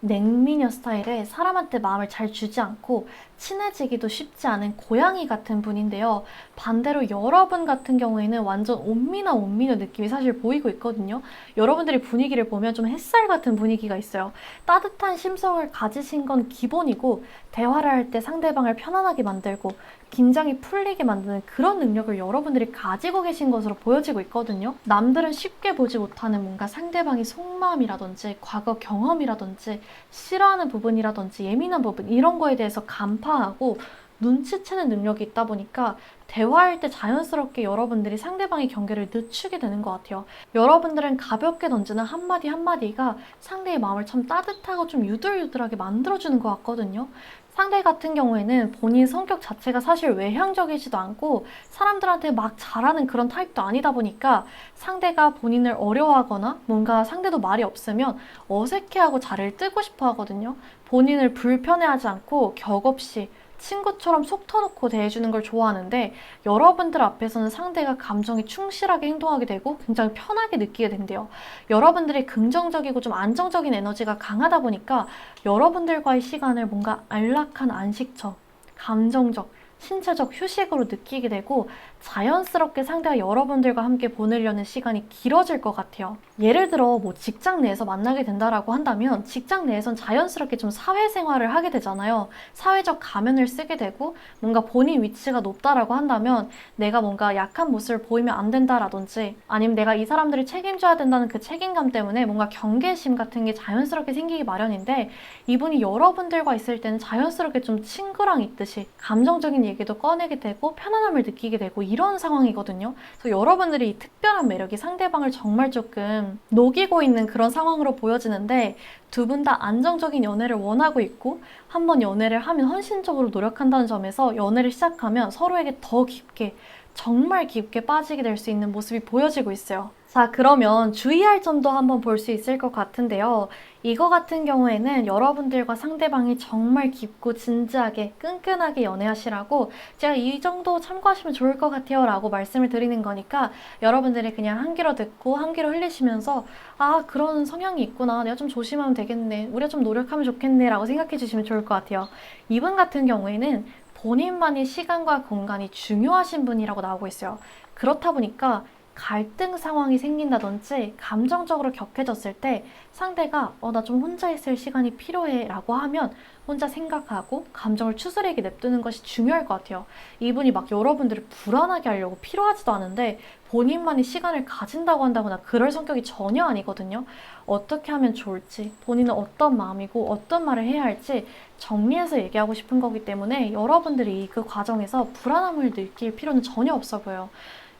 냉미녀 스타일의 사람한테 마음을 잘 주지 않고 친해지기도 쉽지 않은 고양이 같은 분인데요. 반대로 여러분 같은 경우에는 완전 온미녀 느낌이 사실 보이고 있거든요. 여러분들이 분위기를 보면 좀 햇살 같은 분위기가 있어요. 따뜻한 심성을 가지신 건 기본이고 대화를 할 때 상대방을 편안하게 만들고 긴장이 풀리게 만드는 그런 능력을 여러분들이 가지고 계신 것으로 보여지고 있거든요. 남들은 쉽게 보지 못하는 뭔가 상대방의 속마음이라든지 과거 경험이라든지 싫어하는 부분이라든지 예민한 부분 이런 거에 대해서 간파하고 눈치채는 능력이 있다 보니까 대화할 때 자연스럽게 여러분들이 상대방의 경계를 늦추게 되는 것 같아요. 여러분들은 가볍게 던지는 한마디 한마디가 상대의 마음을 참 따뜻하고 좀 유들유들하게 만들어주는 것 같거든요. 상대 같은 경우에는 본인 성격 자체가 사실 외향적이지도 않고 사람들한테 막 잘하는 그런 타입도 아니다 보니까 상대가 본인을 어려워하거나 뭔가 상대도 말이 없으면 어색해하고 자리를 뜨고 싶어 하거든요. 본인을 불편해하지 않고 격없이 친구처럼 속 터놓고 대해주는 걸 좋아하는데 여러분들 앞에서는 상대가 감정에 충실하게 행동하게 되고 굉장히 편하게 느끼게 된대요. 여러분들이 긍정적이고 좀 안정적인 에너지가 강하다 보니까 여러분들과의 시간을 뭔가 안락한 안식처, 감정적, 신체적 휴식으로 느끼게 되고 자연스럽게 상대가 여러분들과 함께 보내려는 시간이 길어질 것 같아요. 예를 들어 뭐 직장 내에서 만나게 된다라고 한다면 직장 내에선 자연스럽게 좀 사회생활을 하게 되잖아요. 사회적 가면을 쓰게 되고 뭔가 본인 위치가 높다라고 한다면 내가 뭔가 약한 모습을 보이면 안 된다라든지 아니면 내가 이 사람들을 책임져야 된다는 그 책임감 때문에 뭔가 경계심 같은 게 자연스럽게 생기기 마련인데 이분이 여러분들과 있을 때는 자연스럽게 좀 친구랑 있듯이 감정적인 얘기도 꺼내게 되고 편안함을 느끼게 되고 이런 상황이거든요. 그래서 여러분들이 이 특별한 매력이 상대방을 정말 조금 녹이고 있는 그런 상황으로 보여지는데 두 분 다 안정적인 연애를 원하고 있고 한번 연애를 하면 헌신적으로 노력한다는 점에서 연애를 시작하면 서로에게 더 깊게 정말 깊게 빠지게 될 수 있는 모습이 보여지고 있어요. 자, 그러면 주의할 점도 한번 볼 수 있을 것 같은데요. 이거 같은 경우에는 여러분들과 상대방이 정말 깊고 진지하게 끈끈하게 연애하시라고 제가 이 정도 참고하시면 좋을 것 같아요 라고 말씀을 드리는 거니까 여러분들이 그냥 한 귀로 듣고 한 귀로 흘리시면서 아, 그런 성향이 있구나. 내가 좀 조심하면 되겠네. 우리가 좀 노력하면 좋겠네 라고 생각해 주시면 좋을 것 같아요. 이분 같은 경우에는 본인만의 시간과 공간이 중요하신 분이라고 나오고 있어요. 그렇다 보니까 갈등 상황이 생긴다든지 감정적으로 격해졌을 때 상대가 나 좀 혼자 있을 시간이 필요해 라고 하면 혼자 생각하고 감정을 추스리게 냅두는 것이 중요할 것 같아요. 이분이 막 여러분들을 불안하게 하려고 필요하지도 않은데 본인만이 시간을 가진다고 한다거나 그럴 성격이 전혀 아니거든요. 어떻게 하면 좋을지, 본인은 어떤 마음이고 어떤 말을 해야 할지 정리해서 얘기하고 싶은 거기 때문에 여러분들이 그 과정에서 불안함을 느낄 필요는 전혀 없어 보여요.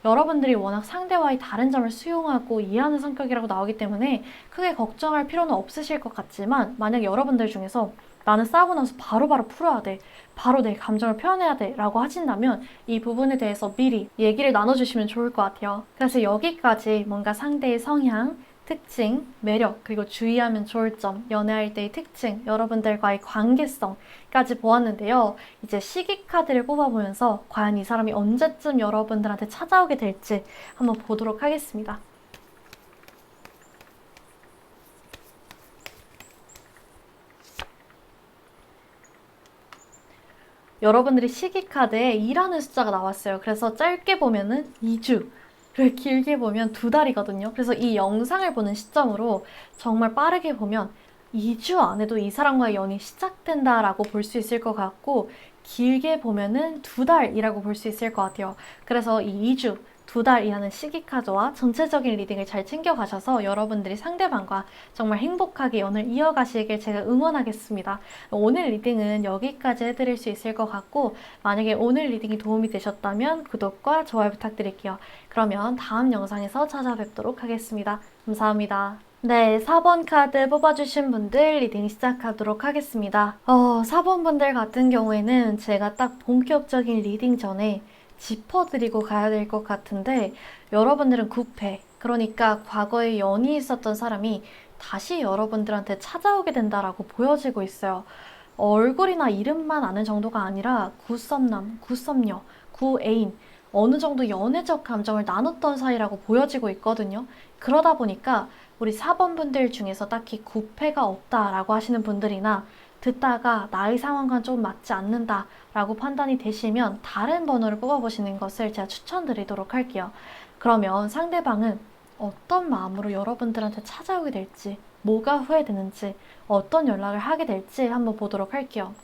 여러분들이 워낙 상대와의 다른 점을 수용하고 이해하는 성격이라고 나오기 때문에 크게 걱정할 필요는 없으실 것 같지만 만약 여러분들 중에서 나는 싸우고 나서 바로바로 풀어야 돼. 바로 내 감정을 표현해야 돼. 라고 하신다면 이 부분에 대해서 미리 얘기를 나눠주시면 좋을 것 같아요. 그래서 여기까지 뭔가 상대의 성향, 특징, 매력, 그리고 주의하면 좋을 점, 연애할 때의 특징, 여러분들과의 관계성까지 보았는데요. 이제 시기 카드를 뽑아보면서 과연 이 사람이 언제쯤 여러분들한테 찾아오게 될지 한번 보도록 하겠습니다. 여러분들이 시기 카드에 2라는 숫자가 나왔어요. 그래서 짧게 보면은 2주, 그리고 길게 보면 2달이거든요. 그래서 이 영상을 보는 시점으로 정말 빠르게 보면 2주 안에도 이 사람과의 연이 시작된다라고 볼 수 있을 것 같고, 길게 보면은 2달이라고 볼 수 있을 것 같아요. 그래서 이 2주, 2달이라는 시기 카드와 전체적인 리딩을 잘 챙겨가셔서 여러분들이 상대방과 정말 행복하게 연을 이어가시길 제가 응원하겠습니다. 오늘 리딩은 여기까지 해드릴 수 있을 것 같고, 만약에 오늘 리딩이 도움이 되셨다면 구독과 좋아요 부탁드릴게요. 그러면 다음 영상에서 찾아뵙도록 하겠습니다. 감사합니다. 네, 4번 카드 뽑아주신 분들 리딩 시작하도록 하겠습니다. 4번 분들 같은 경우에는 제가 딱 본격적인 리딩 전에 짚어드리고 가야 될 것 같은데, 여러분들은 구패, 그러니까 과거에 연이 있었던 사람이 다시 여러분들한테 찾아오게 된다라고 보여지고 있어요. 얼굴이나 이름만 아는 정도가 아니라 구썸남, 구썸녀, 구애인, 어느 정도 연애적 감정을 나눴던 사이라고 보여지고 있거든요. 그러다 보니까 우리 4번 분들 중에서 딱히 구패가 없다라고 하시는 분들이나 듣다가 나의 상황과 좀 맞지 않는다라고 판단이 되시면 다른 번호를 뽑아보시는 것을 제가 추천드리도록 할게요. 그러면 상대방은 어떤 마음으로 여러분들한테 찾아오게 될지, 뭐가 후회되는지, 어떤 연락을 하게 될지 한번 보도록 할게요.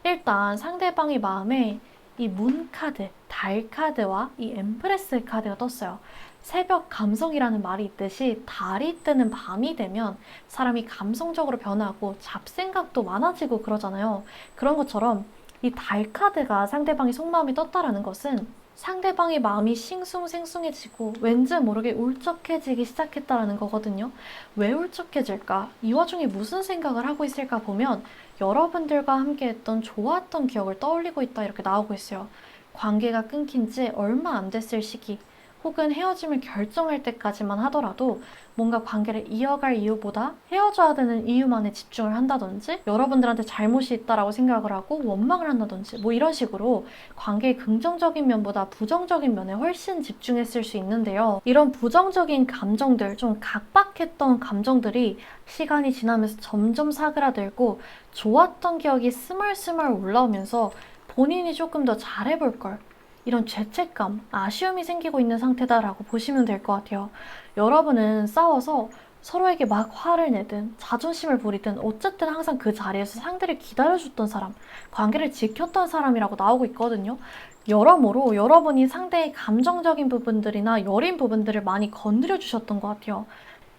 일단 상대방의 마음에 이 문 카드, 달 카드와 이 엠프레스 카드가 떴어요. 새벽 감성이라는 말이 있듯이 달이 뜨는 밤이 되면 사람이 감성적으로 변하고 잡생각도 많아지고 그러잖아요. 그런 것처럼 이 달 카드가 상대방의 속마음이 떴다라는 것은 상대방의 마음이 싱숭생숭해지고 왠지 모르게 울적해지기 시작했다라는 거거든요. 왜 울적해질까? 이 와중에 무슨 생각을 하고 있을까 보면 여러분들과 함께 했던 좋았던 기억을 떠올리고 있다 이렇게 나오고 있어요. 관계가 끊긴 지 얼마 안 됐을 시기, 혹은 헤어짐을 결정할 때까지만 하더라도 뭔가 관계를 이어갈 이유보다 헤어져야 되는 이유만에 집중을 한다든지, 여러분들한테 잘못이 있다라고 생각을 하고 원망을 한다든지, 뭐 이런 식으로 관계의 긍정적인 면보다 부정적인 면에 훨씬 집중했을 수 있는데요. 이런 부정적인 감정들, 좀 각박했던 감정들이 시간이 지나면서 점점 사그라들고 좋았던 기억이 스멀스멀 올라오면서 본인이 조금 더 잘해볼 걸, 이런 죄책감, 아쉬움이 생기고 있는 상태다라고 보시면 될 것 같아요. 여러분은 싸워서 서로에게 막 화를 내든 자존심을 부리든 어쨌든 항상 그 자리에서 상대를 기다려줬던 사람, 관계를 지켰던 사람이라고 나오고 있거든요. 여러모로 여러분이 상대의 감정적인 부분들이나 여린 부분들을 많이 건드려 주셨던 것 같아요.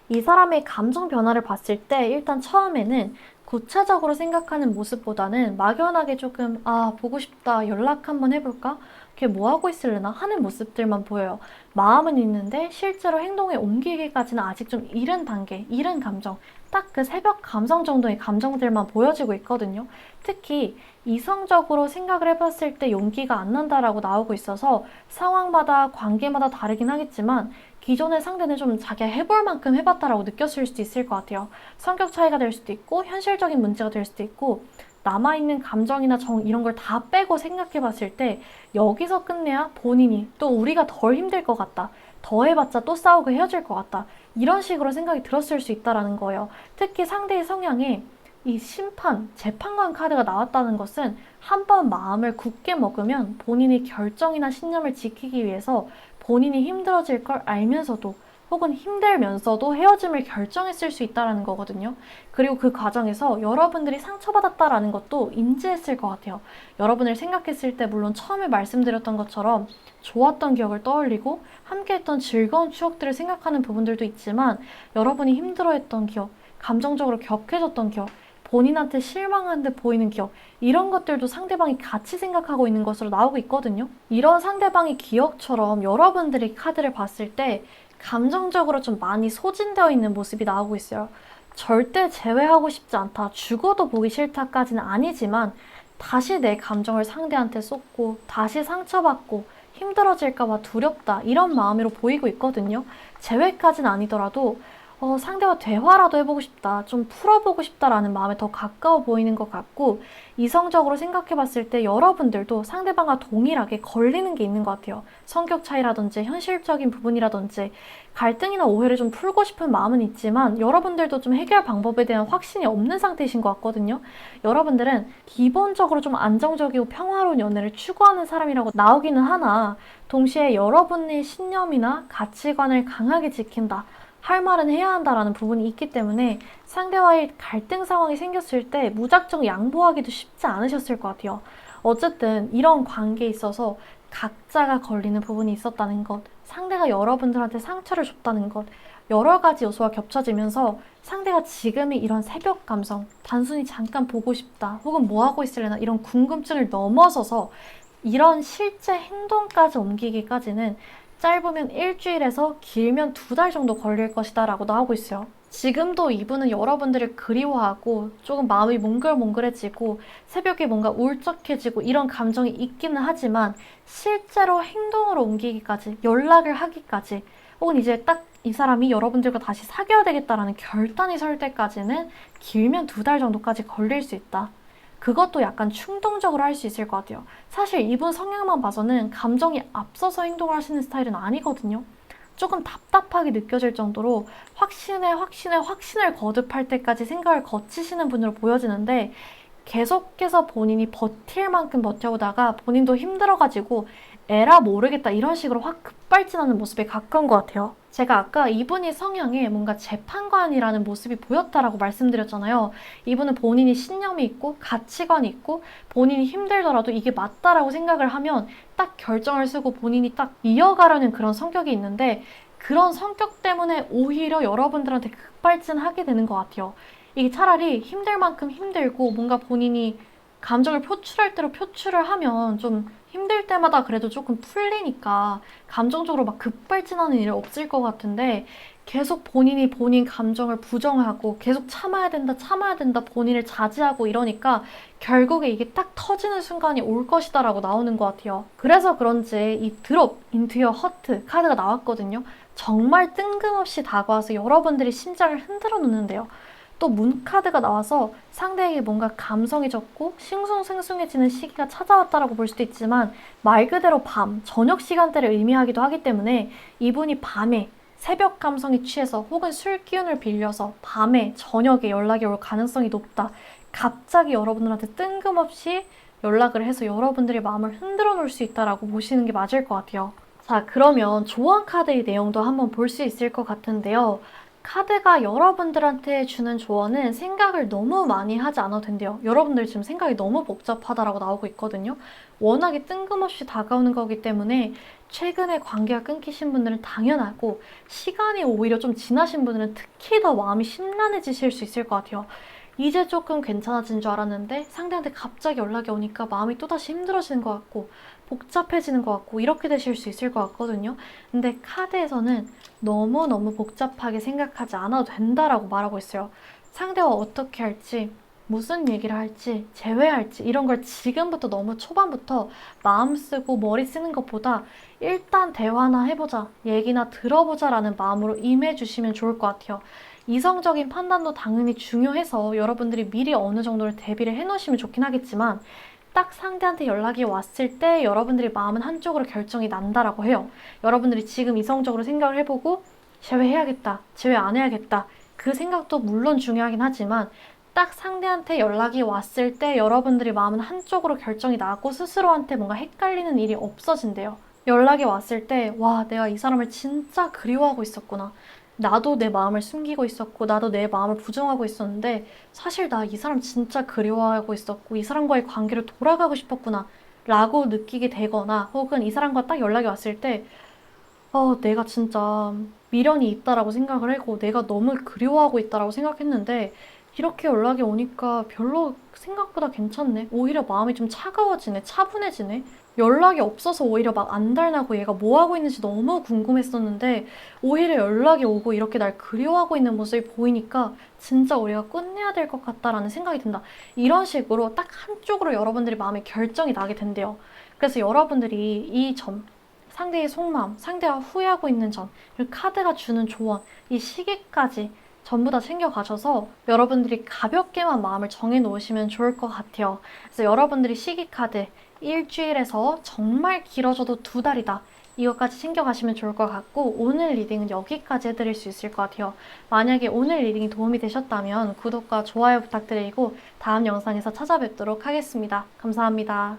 이 사람의 감정 변화를 봤을 때 일단 처음에는 구체적으로 생각하는 모습보다는 막연하게 조금 보고 싶다, 연락 한번 해볼까? 걔 뭐 하고 있을래나 하는 모습들만 보여요. 마음은 있는데 실제로 행동에 옮기기까지는 아직 좀 이른 단계, 이른 감정, 딱 그 새벽 감성 정도의 감정들만 보여지고 있거든요. 특히 이성적으로 생각을 해봤을 때 용기가 안 난다라고 나오고 있어서 상황마다 관계마다 다르긴 하겠지만 기존의 상대는 좀 자기가 해볼 만큼 해봤다라고 느꼈을 수도 있을 것 같아요. 성격 차이가 될 수도 있고 현실적인 문제가 될 수도 있고 남아있는 감정이나 정 이런 걸 다 빼고 생각해 봤을 때 여기서 끝내야 본인이 또 우리가 덜 힘들 것 같다. 더 해봤자 또 싸우고 헤어질 것 같다. 이런 식으로 생각이 들었을 수 있다라는 거예요. 특히 상대의 성향에 이 심판, 재판관 카드가 나왔다는 것은 한 번 마음을 굳게 먹으면 본인의 결정이나 신념을 지키기 위해서 본인이 힘들어질 걸 알면서도 혹은 힘들면서도 헤어짐을 결정했을 수 있다는 거거든요. 그리고 그 과정에서 여러분들이 상처받았다라는 것도 인지했을 것 같아요. 여러분을 생각했을 때 물론 처음에 말씀드렸던 것처럼 좋았던 기억을 떠올리고 함께했던 즐거운 추억들을 생각하는 부분들도 있지만 여러분이 힘들어했던 기억, 감정적으로 격해졌던 기억, 본인한테 실망한 듯 보이는 기억 이런 것들도 상대방이 같이 생각하고 있는 것으로 나오고 있거든요. 이런 상대방의 기억처럼 여러분들이 카드를 봤을 때 감정적으로 좀 많이 소진되어 있는 모습이 나오고 있어요. 절대 제외하고 싶지 않다, 죽어도 보기 싫다까지는 아니지만 다시 내 감정을 상대한테 쏟고 다시 상처받고 힘들어질까봐 두렵다 이런 마음으로 보이고 있거든요. 제외까지는 아니더라도 상대와 대화라도 해보고 싶다, 좀 풀어보고 싶다라는 마음에 더 가까워 보이는 것 같고 이성적으로 생각해봤을 때 여러분들도 상대방과 동일하게 걸리는 게 있는 것 같아요. 성격 차이라든지 현실적인 부분이라든지 갈등이나 오해를 좀 풀고 싶은 마음은 있지만 여러분들도 좀 해결 방법에 대한 확신이 없는 상태이신 것 같거든요. 여러분들은 기본적으로 좀 안정적이고 평화로운 연애를 추구하는 사람이라고 나오기는 하나 동시에 여러분의 신념이나 가치관을 강하게 지킨다, 할 말은 해야 한다라는 부분이 있기 때문에 상대와의 갈등 상황이 생겼을 때 무작정 양보하기도 쉽지 않으셨을 것 같아요. 어쨌든 이런 관계에 있어서 각자가 걸리는 부분이 있었다는 것, 상대가 여러분들한테 상처를 줬다는 것, 여러 가지 요소가 겹쳐지면서 상대가 지금의 이런 새벽 감성, 단순히 잠깐 보고 싶다, 혹은 뭐 하고 있을래나 이런 궁금증을 넘어서서 이런 실제 행동까지 옮기기까지는 짧으면 일주일에서 길면 2달 정도 걸릴 것이다 라고 나오고 있어요. 지금도 이분은 여러분들을 그리워하고 조금 마음이 몽글몽글해지고 새벽에 뭔가 울적해지고 이런 감정이 있기는 하지만 실제로 행동으로 옮기기까지, 연락을 하기까지, 혹은 이제 딱 이 사람이 여러분들과 다시 사귀어야 되겠다라는 결단이 설 때까지는 길면 2달 정도까지 걸릴 수 있다. 그것도 약간 충동적으로 할 수 있을 것 같아요. 사실 이분 성향만 봐서는 감정이 앞서서 행동을 하시는 스타일은 아니거든요. 조금 답답하게 느껴질 정도로 확신을 거듭할 때까지 생각을 거치시는 분으로 보여지는데 계속해서 본인이 버틸 만큼 버텨오다가 본인도 힘들어가지고 에라 모르겠다 이런 식으로 확 급발진하는 모습에 가까운 것 같아요. 제가 아까 이분이 성향에 뭔가 재판관이라는 모습이 보였다라고 말씀드렸잖아요. 이분은 본인이 신념이 있고 가치관이 있고 본인이 힘들더라도 이게 맞다라고 생각을 하면 딱 결정을 쓰고 본인이 딱 이어가려는 그런 성격이 있는데 그런 성격 때문에 오히려 여러분들한테 급발진하게 되는 것 같아요. 이게 차라리 힘들 만큼 힘들고 뭔가 본인이 감정을 표출할 대로 표출을 하면 좀 힘들 때마다 그래도 조금 풀리니까 감정적으로 막 급발진하는 일이 없을 것 같은데 계속 본인이 본인 감정을 부정하고 계속 참아야 된다 본인을 자제하고 이러니까 결국에 이게 딱 터지는 순간이 올 것이다라고 나오는 것 같아요. 그래서 그런지 이 드롭 인투 어 허트 카드가 나왔거든요. 정말 뜬금없이 다가와서 여러분들이 심장을 흔들어 놓는데요. 또 문카드가 나와서 상대에게 뭔가 감성이 적고 싱숭생숭해지는 시기가 찾아왔다라고 볼 수도 있지만 말 그대로 밤, 저녁 시간대를 의미하기도 하기 때문에 이분이 밤에 새벽 감성이 취해서 혹은 술 기운을 빌려서 밤에, 저녁에 연락이 올 가능성이 높다. 갑자기 여러분들한테 뜬금없이 연락을 해서 여러분들의 마음을 흔들어 놓을 수 있다라고 보시는 게 맞을 것 같아요. 자, 그러면 조언 카드의 내용도 한번 볼 수 있을 것 같은데요. 카드가 여러분들한테 주는 조언은 생각을 너무 많이 하지 않아도 된대요. 여러분들 지금 생각이 너무 복잡하다라고 나오고 있거든요. 워낙에 뜬금없이 다가오는 거기 때문에 최근에 관계가 끊기신 분들은 당연하고 시간이 오히려 좀 지나신 분들은 특히 더 마음이 심란해지실 수 있을 것 같아요. 이제 조금 괜찮아진 줄 알았는데 상대한테 갑자기 연락이 오니까 마음이 또다시 힘들어지는 것 같고 복잡해지는 것 같고 이렇게 되실 수 있을 것 같거든요. 근데 카드에서는 너무너무 복잡하게 생각하지 않아도 된다라고 말하고 있어요. 상대와 어떻게 할지, 무슨 얘기를 할지, 제외할지, 이런 걸 지금부터 너무 초반부터 마음 쓰고 머리 쓰는 것보다 일단 대화나 해보자, 얘기나 들어보자라는 마음으로 임해주시면 좋을 것 같아요. 이성적인 판단도 당연히 중요해서 여러분들이 미리 어느 정도를 대비를 해놓으시면 좋긴 하겠지만, 딱 상대한테 연락이 왔을 때 여러분들이 마음은 한쪽으로 결정이 난다라고 해요. 여러분들이 지금 이성적으로 생각을 해보고 제외해야겠다, 제외 안 해야겠다. 그 생각도 물론 중요하긴 하지만 딱 상대한테 연락이 왔을 때 여러분들이 마음은 한쪽으로 결정이 나고 스스로한테 뭔가 헷갈리는 일이 없어진대요. 연락이 왔을 때, 와, 내가 이 사람을 진짜 그리워하고 있었구나. 나도 내 마음을 숨기고 있었고, 나도 내 마음을 부정하고 있었는데, 사실 나 이 사람 진짜 그리워하고 있었고, 이 사람과의 관계로 돌아가고 싶었구나. 라고 느끼게 되거나, 혹은 이 사람과 딱 연락이 왔을 때, 내가 진짜 미련이 있다라고 생각을 하고 내가 너무 그리워하고 있다라고 생각했는데 이렇게 연락이 오니까 별로 생각보다 괜찮네. 오히려 마음이 좀 차가워지네. 차분해지네. 연락이 없어서 오히려 막 안달나고 얘가 뭐 하고 있는지 너무 궁금했었는데 오히려 연락이 오고 이렇게 날 그리워하고 있는 모습이 보이니까 진짜 우리가 끝내야 될 것 같다라는 생각이 든다. 이런 식으로 딱 한쪽으로 여러분들이 마음의 결정이 나게 된대요. 그래서 여러분들이 이 점, 상대의 속마음, 상대가 후회하고 있는 점, 그리고 카드가 주는 조언, 이 시기까지 전부 다 챙겨가셔서 여러분들이 가볍게만 마음을 정해 놓으시면 좋을 것 같아요. 그래서 여러분들이 시기 카드 일주일에서 정말 길어져도 2달이다. 이것까지 챙겨가시면 좋을 것 같고 오늘 리딩은 여기까지 해드릴 수 있을 것 같아요. 만약에 오늘 리딩이 도움이 되셨다면 구독과 좋아요 부탁드리고 다음 영상에서 찾아뵙도록 하겠습니다. 감사합니다.